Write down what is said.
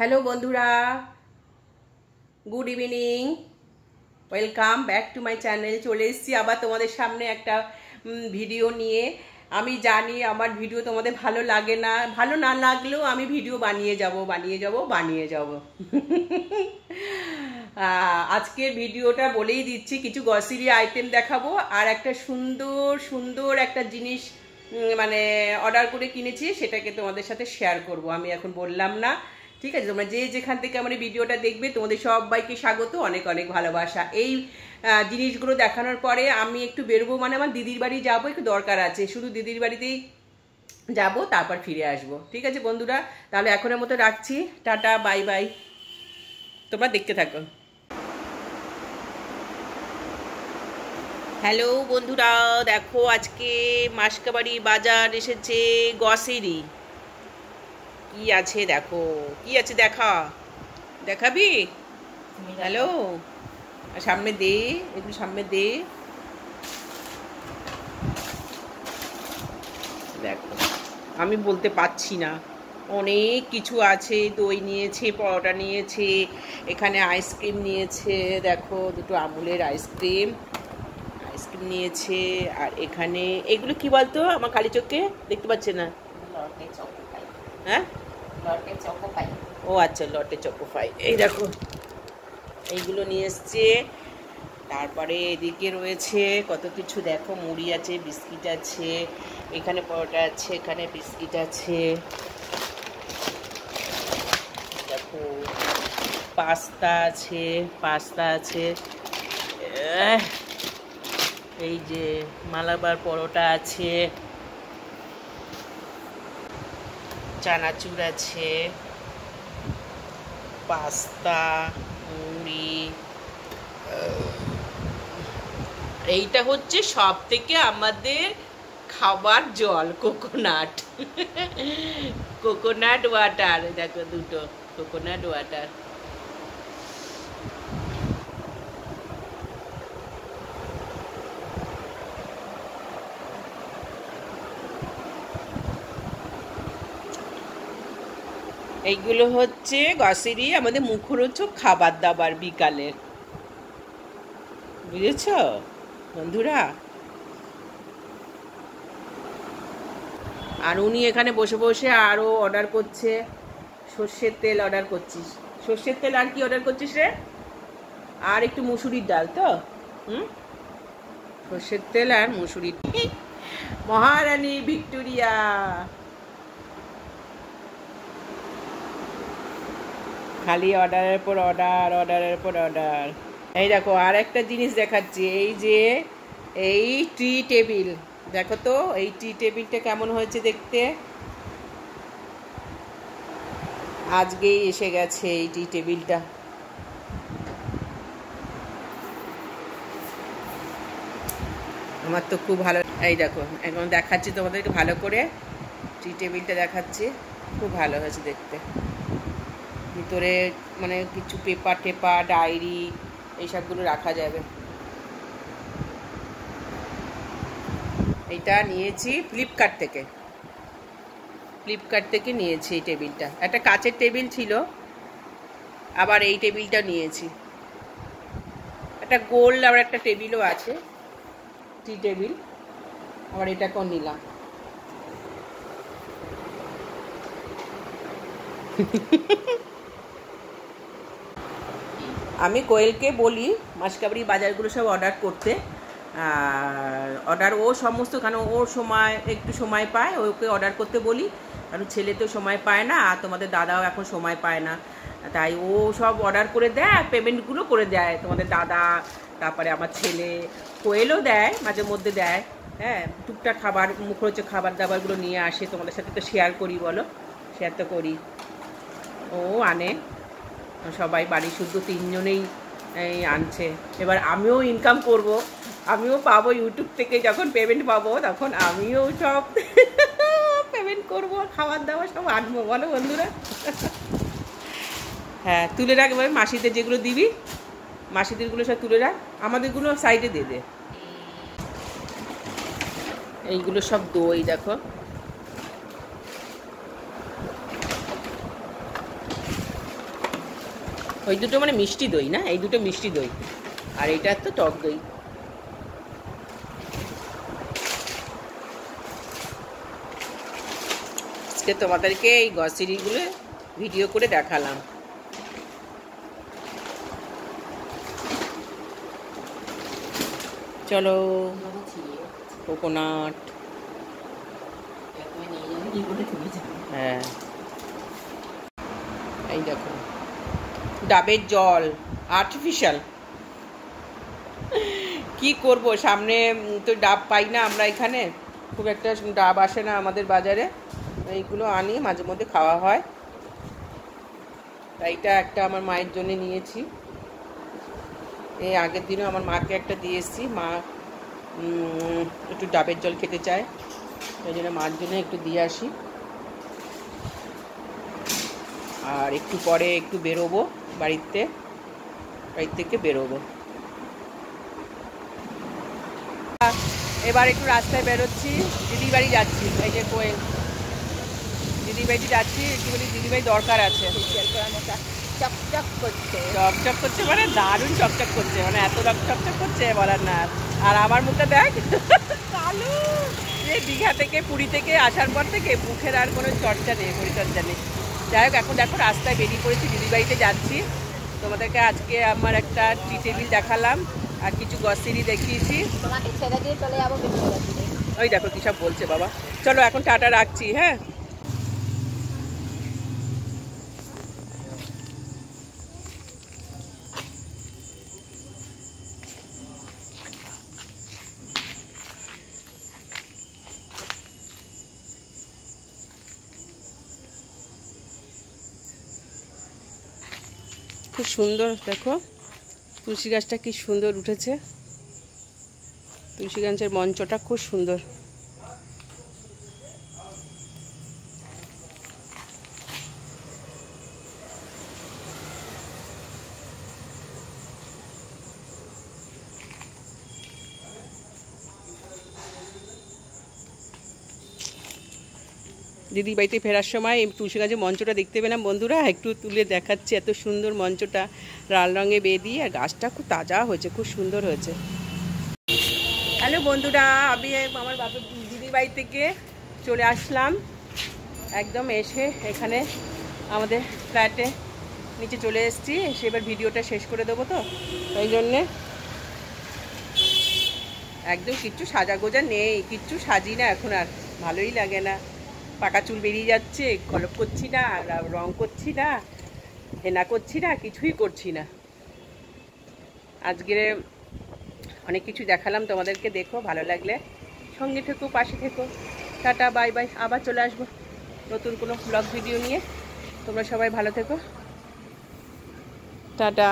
Hello বন্ধুরা, good evening, welcome back to my channel. চলে এসেছি আবার তোমাদের সামনে একটা ভিডিও নিয়ে। আমি জানি আমার ভিডিও তোমাদের ভালো লাগে না, ভালো না লাগলেও আমি ভিডিও বানিয়ে যাব। আজকের ভিডিওটা বলেই দিচ্ছি, কিছু গ্রসারি আইটেম দেখাবো আর একটা সুন্দর একটা জিনিস মানে অর্ডার করে কিনেছি, সেটাকে তোমাদের সাথে শেয়ার করব। আমি এখন বললাম না, ঠিক আছে? তোমরা যে যেখান থেকে আমার ভিডিওটা দেখবে, তোমাদের সবাইকে স্বাগত, অনেক অনেক ভালোবাসা। এই জিনিসগুলো দেখানোর পরে আমি একটু বেরোবো, মানে আমার দিদির বাড়ি যাবো, একটু দরকার আছে, শুধু দিদির বাড়িতেই যাব, তারপর ফিরে আসবো। ঠিক আছে বন্ধুরা, তাহলে এখনের মতো রাখছি, টাটা, বাই বাই, তোমরা দেখতে থাকো। হ্যালো বন্ধুরা, দেখো আজকে মাসকাবাড়ি বাজার এসেছে গ্রসারি। কি আছে দেখো, কি আছে দেখাবি? হ্যালো, সামনে দে, একটু সামনে দে, দেখো আমি বলতে পারছি না, অনেক কিছু আছে। দই নিয়েছে, পরোটা নিয়েছে, এখানে আইসক্রিম নিয়েছে, দেখো দুটো আমুলের আইসক্রিম নিয়েছে। আর এখানে এগুলো কি বলতো, আমার কালি চোখে দেখতে পাচ্ছে না। হ্যাঁ, ও আচ্ছা, লটে চকোপাই। এই দেখো এইগুলো নিয়ে এসছে। তারপরে এদিকে রয়েছে কত কিছু, দেখো মুড়ি আছে, বিস্কিট আছে, এখানে পরোটা আছে, এখানে বিস্কিট আছে, দেখো পাস্তা আছে, এই যে মালাবার পরোটা আছে, চানাচুর আছে, পাস্তা, মুড়ি। এইটা হচ্ছে সব থেকে আমাদের খাবার জল, কোকোনাট ওয়াটার। দেখো দুটো কোকোনাট ওয়াটার। এইগুলো হচ্ছে গ্রসারি, আমাদের মুখরোচক খাবার দাবার বিকালের, বুঝেছ বন্ধুরা? আর উনি এখানে বসে বসে আরো অর্ডার করছে। সর্ষের তেল অর্ডার করছিস? সর্ষের তেল আর কি অর্ডার করছিস রে? আর একটু মুসুরির ডাল তো, সর্ষের তেল আর মুসুরির। মহারানী ভিক্টোরিয়া, খালি অর্ডারের পর অর্ডার। এই দেখো আর একটা জিনিস দেখাচ্ছি, এই যে এই টি টেবিল, দেখো তো এই টি টেবিলটা কেমন হয়েছে দেখতে। আজকেই এসে গেছে এই টি টেবিলটা। আমার তো খুব ভালো। এই দেখো এখন দেখাচ্ছি তোমাদেরকে ভালো করে, টি টেবিলটা দেখাচ্ছি, খুব ভালো হয়েছে দেখতে। ভিতরে মানে কিছু পেপার ডায়েরি এইসবগুলো রাখা যাবে। এটা নিয়েছি ফ্লিপকার্ট থেকে নিয়েছি। এই টেবিলটা একটা কাচের টেবিল ছিল, আবার এই টেবিলটা নিয়েছি। একটা গোল আবার একটা টেবিলও আছে, টি টেবিল, আবার এটাকেও নিলাম। আমি কোয়েলকে বলি মাসকাবাড়ি বাজারগুলো সব অর্ডার করতে, অর্ডার ও সমস্ত, কারণ ওর একটু সময় পায়, ওকে অর্ডার করতে বলি, কারণ ছেলে তো সময় পায় না, আর তোমাদের দাদাও এখন সময় পায় না, তাই ও সব অর্ডার করে দেয়, পেমেন্টগুলো করে দেয়। তোমাদের দাদা, তারপরে আমার ছেলে, কোয়েলও দেয়, মাঝে মধ্যে দেয়। হ্যাঁ, টুকটাক খাবার, মুখরোচক খাবার দাবারগুলো নিয়ে আসে, তোমাদের সাথে তো শেয়ার করি, বলো, শেয়ার তো করি। ও আনে, সবাই বাড়ি শুদ্ধ তিনজনেই এই আনছে। এবার আমিও ইনকাম করব, আমিও পাবো ইউটিউব থেকে, যখন পেমেন্ট পাবো তখন আমিও সব পেমেন্ট করব, খাবার দাবার সব আনবো, বলো বন্ধুরা? হ্যাঁ, তুলে রাখ এবার, মাসিদের যেগুলো দিবি, মাসিদেরগুলো সব তুলে রাখ, আমাদেরগুলো সাইডে দিয়ে দে। এইগুলো সব দই, দেখো ওই দুটো মানে মিষ্টি দই না, এই দুটো মিষ্টি দই, আর এইটা তো টক দই। আজকে তোমাদেরকে এই গ্রসারিগুলো ভিডিও করে দেখালাম। চলো, কোকোনাট, হ্যাঁ এই দেখো ডাবের জল আর্টিফিশিয়াল। কি করব, সামনে তো ডাব পাই না আমরা, এখানে খুব একটা ডাব আসে না আমাদের বাজারে, এইগুলো আনি মাঝে মধ্যে খাওয়া হয়। এইটা একটা আমার মায়ের জন্য নিয়েছি, এই আগের দিনও আমার মাকে একটা দিয়ে এসেছি, মা একটু ডাবের জল খেতে চায়, ওই জন্য মার জন্য একটু দিয়ে আসি। আর একটু পরে একটু বেরোবো বাড়ি থেকে বেরোবো। এবার একটু রাস্তায় বেরোচ্ছি, দিদির বাড়ি যাচ্ছি, এই যে কোয়েল দিদির বাড়িতে যাচ্ছি, একটুখানি দিদির বাড়ি দরকার আছে। চকচক করছে মানে দারুণ চকচক করছে, মানে এত চকচক করছে বলার না। আর আমার মুখটা দেখ কালো, যে দীঘা থেকে পুরী থেকে আসার পর থেকে মুখের আর কোনো চর্চা নেই, পরিচর্যা নেই। যাই হোক, এখন দেখো রাস্তায় বেরিয়ে পড়েছি, দিদির বাড়িতে যাচ্ছি। তোমাদেরকে আজকে আমার একটা টি টেবিল দেখালাম আর কিছু গ্রসারি দেখিয়েছি। তোমাকে ছেড়ে দিয়ে চলে যাবো। ওই দেখো কী সব বলছে বাবা। চলো এখন টাটা রাখছি, হ্যাঁ। খুব সুন্দর, দেখো তুলসী গাছটা কি সুন্দর উঠেছে, তুলসী গাছের মঞ্চটা খুব সুন্দর। দিদি বাড়িতে ফেরার সময় এই তুলসী গাছের মঞ্চটা দেখতে পেলাম বন্ধুরা, একটু তুলে দেখাচ্ছি। এত সুন্দর মঞ্চটা, লাল রঙে বেদি, আর গাছটা খুব তাজা হয়েছে, খুব সুন্দর হয়েছে। হ্যালো বন্ধুরা, আমি আমার বাপের দিদির বাড়ি থেকে চলে আসলাম, একদম এসে এখানে আমাদের ফ্ল্যাটে নিচে চলে এসেছি। এসে এবার ভিডিওটা শেষ করে দেবো, তো ওই জন্যে একদম কিচ্ছু সাজাগোজা নেই, কিচ্ছু সাজি না এখন, আর ভালোই লাগে না। পাকা চুল বেরিয়ে যাচ্ছে, কলপ করছি না, রং করছি না, হেনা করছি না, কিছুই করছি না। আজকে অনেক কিছু দেখালাম তোমাদেরকে, দেখো ভালো লাগলে সঙ্গে থেকো, পাশে থেকো। টাটা, বাই বাই, আবার চলে আসবো নতুন কোনো ব্লগ ভিডিও নিয়ে। তোমরা সবাই ভালো থেকো, টাটা।